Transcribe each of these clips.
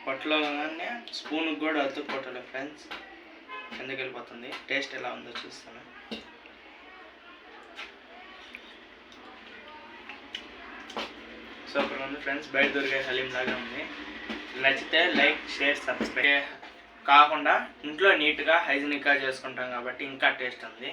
పొట్టలో స్పూన్ కూడా అతుక్కోవట్లేదు ఫ్రెండ్స్, కిందకి వెళ్ళిపోతుంది. టేస్ట్ ఎలా ఉందో చూస్తాను. సూపర్ ఉంది ఫ్రెండ్స్, బయట దొరికే హలీం లాగా ఉంది. నచ్చితే లైక్, షేర్, సబ్స్క్రైబ్. కాకుండా ఇంట్లో నీట్గా హైజీనిక్గా చేసుకుంటాం కాబట్టి ఇంకా టేస్ట్ ఉంది.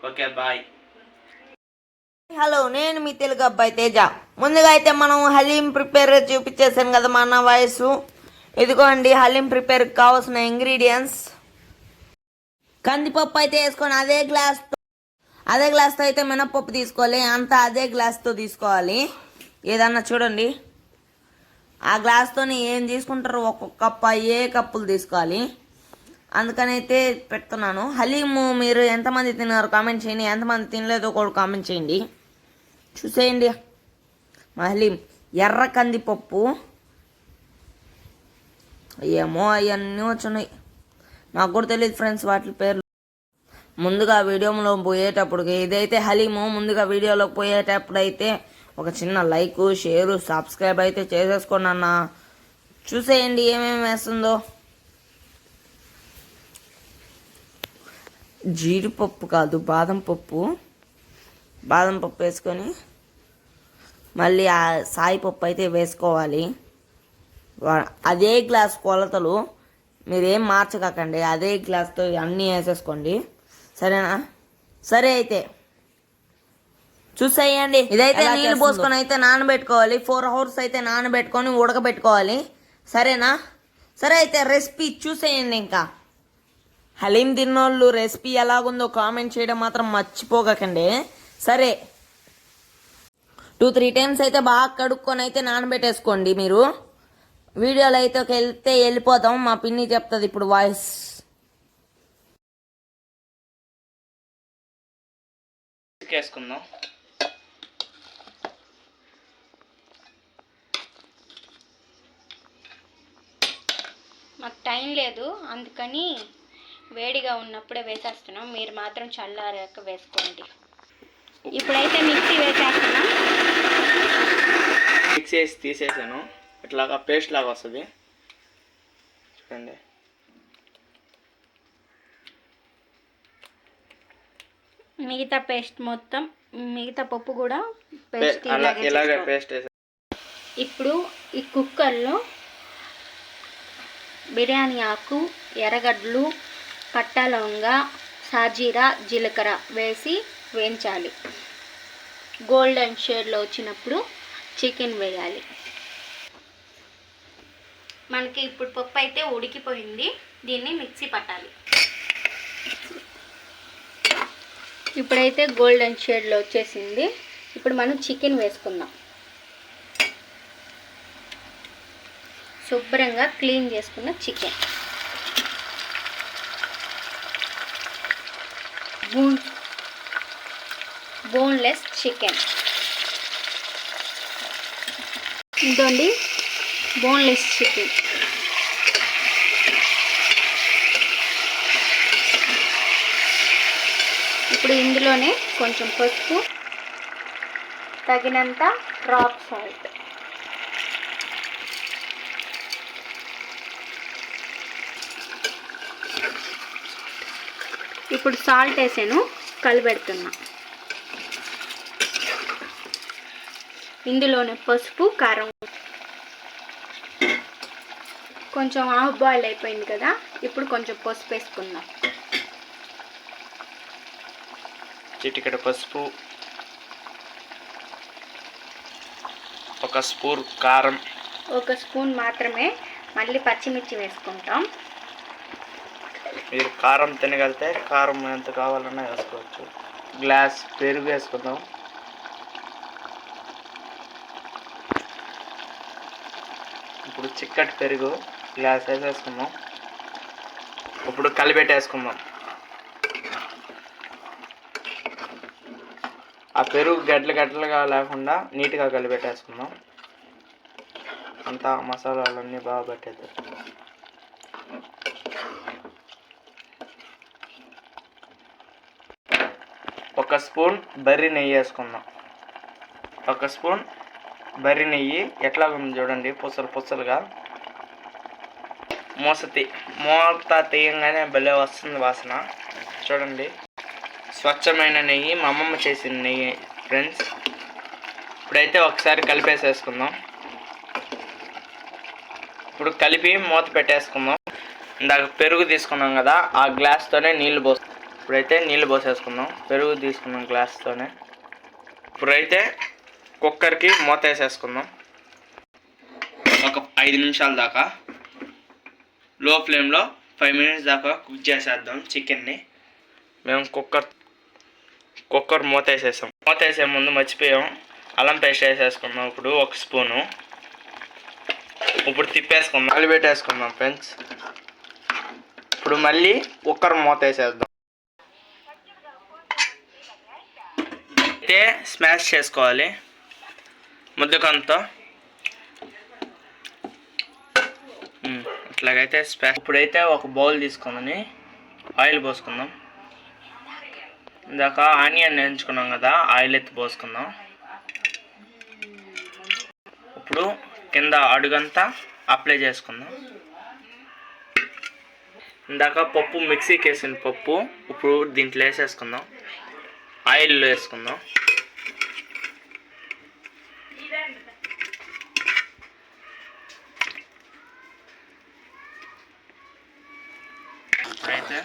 Okay, bye. హలో, నేను మీ తెలుగు అబ్బాయి తేజ. ముందుగా అయితే మనం హలీం ప్రిపేర్ చూపించేసాను కదా మా అన్న వాయిస్. ఇదిగోండి హలీం ప్రిపేర్ కావాల్సిన ఇంగ్రీడియంట్స్. కందిపప్పు అయితే వేసుకొని అదే గ్లాస్తో అయితే మినప్పప్పు తీసుకోవాలి. అంతా అదే గ్లాస్తో తీసుకోవాలి. ఏదన్నా చూడండి, ఆ గ్లాస్తో ఏం తీసుకుంటారో ఒక్కొక్క కప్పు ఏ కప్పులు తీసుకోవాలి. అందుకని అయితే పెడుతున్నాను. హలీము మీరు ఎంతమంది తిన్నారు కామెంట్ చేయండి, ఎంతమంది తినలేదో కూడా కామెంట్ చేయండి. చూసేయండి మా హలీం. ఎర్ర కందిపప్పు, ఏమో అవన్నీ వచ్చున్నాయి, నాకు కూడా తెలియదు ఫ్రెండ్స్ వాటి పేర్లు. ముందుగా వీడియోలో పోయేటప్పుడు ఇదైతే హలీము. ముందుగా వీడియోలోకి పోయేటప్పుడు అయితే ఒక చిన్న లైక్, షేరు, సబ్స్క్రైబ్ అయితే చేసేసుకోండి అన్న. చూసేయండి ఏమేమి వేస్తుందో. జీడిపప్పు కాదు, బాదం పప్పు వేసుకొని మళ్ళీ ఆ సాయిపప్పు అయితే వేసుకోవాలి. అదే గ్లాస్ కొలతలు మీరేం మార్చకండి, అదే గ్లాస్తో అన్నీ వేసేసుకోండి, సరేనా? సరే అయితే చూసేయండి. ఇదైతే నీళ్ళు పోసుకొని అయితే నానబెట్టుకోవాలి. 4 hours అయితే నానబెట్టుకొని ఉడకబెట్టుకోవాలి, సరేనా? సరే అయితే రెసిపీ చూసేయండి. ఇంకా హలీం తిన్నోళ్ళు రెసిపీ ఎలాగుందో కామెంట్ చేయడం మాత్రం మర్చిపోకండి. సరే, 2-3 times అయితే బాగా కడుక్కొని అయితే నానబెట్టేసుకోండి. మీరు వీడియోలో అయితే వెళ్ళిపోతాం. మా పిన్ని చెప్తుంది ఇప్పుడు వాయిస్. వేసుకుందాం. మాకు టైం లేదు, అందుకని వేడిగా ఉన్నప్పుడే వేసేస్తున్నాం. మీరు మాత్రం చల్లారాక వేసుకోండి. ఇప్పుడైతే మిక్సీ వేసేస్తున్నాం. మిక్సీ వేసి తీసేసాను. ఇట్లాగా పేస్ట్ లాగా వస్తుంది చూడండి. మిగతా పేస్ట్ మొత్తం, మిగతా పప్పు కూడా పేస్ట్ ఇలాగే పేస్ట్ వేసాను. ఇప్పుడు ఈ కుక్కర్లో బిర్యానీ ఆకు, ఎర్రగడ్డలు, పట్టా లవంగ, సాజీరా, జీలకర్ర వేసి వేయించాలి. గోల్డెన్ షేడ్లో వచ్చినప్పుడు చికెన్ వేయాలి. మనకి ఇప్పుడు పప్పు అయితే ఉడికిపోయింది. దీన్ని మిక్సీ పట్టాలి. ఇప్పుడైతే గోల్డెన్ షేడ్లో వచ్చేసింది. ఇప్పుడు మనం చికెన్ వేసుకుందాం. శుభ్రంగా క్లీన్ చేసుకున్న చికెన్, బోన్లెస్ చికెన్. ఇదండి బోన్లెస్ చికెన్. ఇప్పుడు ఇందులోనే కొంచెం పసుపు, తగినంత రాక్ సాల్ట్, ఇప్పుడు సాల్ట్ వేసాను, కలిపెడుతున్నా. ఇందులోనే పసుపు, కారం. కొంచెం హాఫ్ బాయిల్ అయిపోయింది కదా, ఇప్పుడు కొంచెం పసుపు వేసుకుందాం. చిటికెడు పసుపు, 1 స్పూన్ కారం, 1 స్పూన్ మాత్రమే. మళ్ళీ పచ్చిమిర్చి వేసుకుంటాం. మీరు కారం తినగలితే కారం ఎంత కావాలన్నా వేసుకోవచ్చు. గ్లాస్ పెరుగు వేసుకుందాం. ఇప్పుడు చిక్కటి పెరుగు గ్లాస్ వేసేసుకుందాం. ఇప్పుడు కలిపెట్టేసుకుందాం. ఆ పెరుగు గడ్డలుగా లేకుండా నీట్గా కలిపెట్టేసుకుందాం. అంతా మసాలాలన్నీ బాగా పట్టేద్దాం. ఒక స్పూన్ బర్రీ నెయ్యి వేసుకుందాం. 1 స్పూన్ బర్రీ నెయ్యి ఎట్లా ఉంది చూడండి, పుసలుగా. మూత తీయంగానే భలే వస్తుంది వాసన. చూడండి, స్వచ్ఛమైన నెయ్యి, మా అమ్మమ్మ చేసిన నెయ్యి ఫ్రెండ్స్. ఇప్పుడైతే ఒకసారి కలిపేసేసుకుందాం. ఇప్పుడు కలిపి మూత పెట్టేసుకుందాం. ఇందాక పెరుగు తీసుకున్నాం కదా, ఆ గ్లాస్తోనే నీళ్ళు ఇప్పుడైతే నీళ్ళు పోసేసుకుందాం. పెరుగు తీసుకున్నాం గ్లాస్తోనే. ఇప్పుడైతే కుక్కర్కి మూత వేసేసుకుందాం. ఒక 5 నిమిషాల దాకా లో ఫ్లేమ్లో 5 మినిట్స్ దాకా కుక్ చేసేద్దాం చికెన్ని. మేము కుక్కర్ మూత వేసేసాం. మూత వేసే ముందు మర్చిపోయాం, అల్లం పేస్ట్ వేసేసుకుందాం. ఇప్పుడు 1 స్పూను. ఇప్పుడు తిప్పేసుకుందాం, కలిపెట్టేసుకుందాం ఫ్రెండ్స్. ఇప్పుడు మళ్ళీ కుక్కర్ మూత వేసేద్దాం. అయితే స్మాష్ చేసుకోవాలి ముద్దకంతో. ఇట్లాగైతే స్మాష్. ఇప్పుడైతే ఒక బౌల్ తీసుకొని ఆయిల్ పోసుకుందాం. ఇందాక ఆనియన్ వేయించుకున్నాం కదా, ఆయిల్ ఎత్తి పోసుకుందాం. ఇప్పుడు కింద అడుగంతా అప్లై చేసుకుందాం. ఇందాక పప్పు మిక్సీకి వేసిన పప్పు ఇప్పుడు దీంట్లో వేసేసుకుందాం. ఆయిల్లో వేసుకుందాం. ఇప్పుడైతే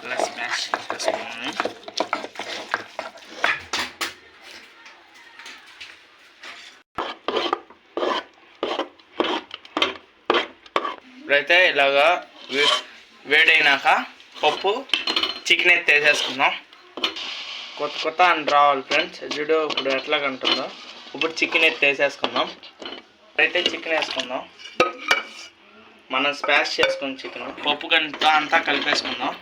ఇలా స్మాష్ చేసుకున్నాము. ఇప్పుడైతే ఇలాగా వేడైనాక పప్పు చికెన్ ఎత్తి వేసేసుకుందాం. కొత్త అని రావాలి ఫ్రెండ్స్. చూడు ఇప్పుడు ఎట్లా కంటుందో. ఇప్పుడు చికెన్ ఎత్తి వేసేసుకుందాం. అయితే చికెన్ వేసుకుందాం. మనం స్మాష్ చేసుకున్న చికెన్ పప్పు గంట అంతా కలిపేసుకుందాం.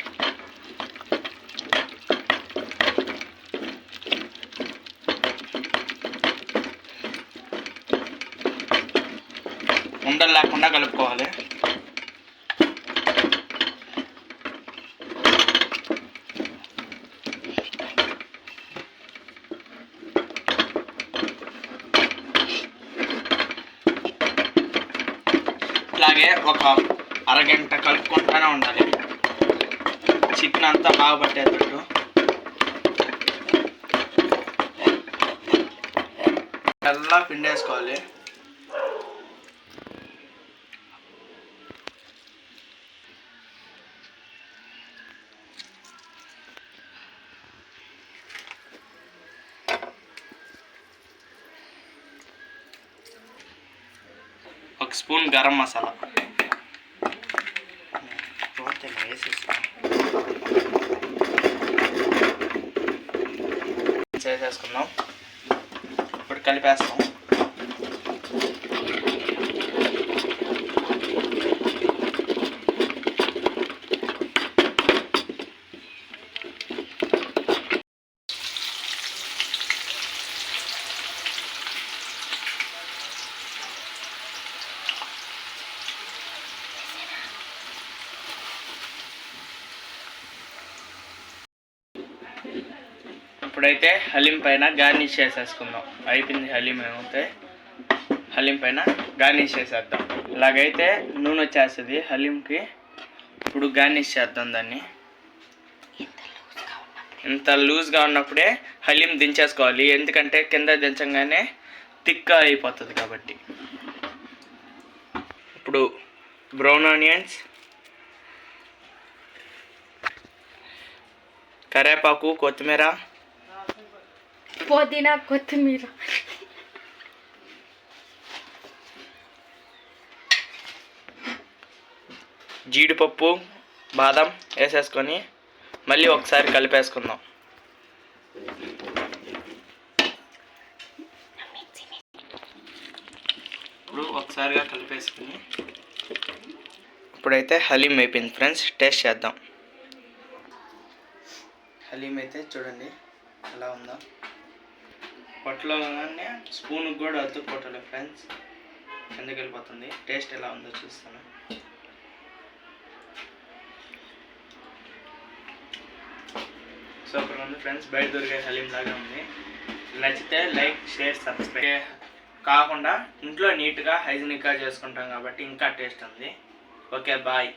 ఉండలు లేకుండా కలుపుకోవాలి. ఇట్లాగే ఒక అరగంట కలుపుకుంటూనే ఉండాలి, చికెన్ అంతా బాగా పట్టేటట్టు. ఎలా పిండేసుకోవాలి. ఒక స్పూన్ గరం మసాలా చేసేసుకుందాం. ఇప్పుడు కలిపేస్తాం. ఇప్పుడైతే హలీం పైన గార్నిష్ చేసేసుకుందాం. అయిపోయింది హలీం. ఏమైతే హలీం పైన గార్నిష్ చేసేద్దాం. ఇలాగైతే నూనె వచ్చేస్తుంది హలీంకి. ఇప్పుడు గార్నిష్ చేద్దాం దాన్ని. ఇంత లూజ్గా ఉన్నప్పుడే హలీం దించేసుకోవాలి, ఎందుకంటే కింద దించగానే థిక్గా అయిపోతుంది కాబట్టి. ఇప్పుడు బ్రౌన్ ఆనియన్స్, కరివేపాకు, కొత్తిమీర, పుదీనా, కొత్తిమీర, జీడిపప్పు, బాదం వేసేసుకొని మళ్ళీ ఒకసారి కలిపేసుకుందాం. ఇప్పుడు ఒకసారిగా కలిపేసుకుని ఇప్పుడైతే హలీం అయిపోయింది ఫ్రెండ్స్. టేస్ట్ చేద్దాం. హలీం అయితే చూడండి ఎలా ఉందో. పొట్టలోనే స్పూన్కి కూడా అతుక్కోవట్లేదు ఫ్రెండ్స్, కిందకి వెళ్ళిపోతుంది. టేస్ట్ ఎలా ఉందో చూస్తాను. సూపర్ ఉంది ఫ్రెండ్స్, బయట దొరికే హలీం లాగా ఉంది. నచ్చితే లైక్, షేర్, సబ్స్క్రైబ్. కాకుండా ఇంట్లో నీట్గా హైజీనిక్గా చేసుకుంటాం కాబట్టి ఇంకా టేస్ట్ ఉంది. Okay bye.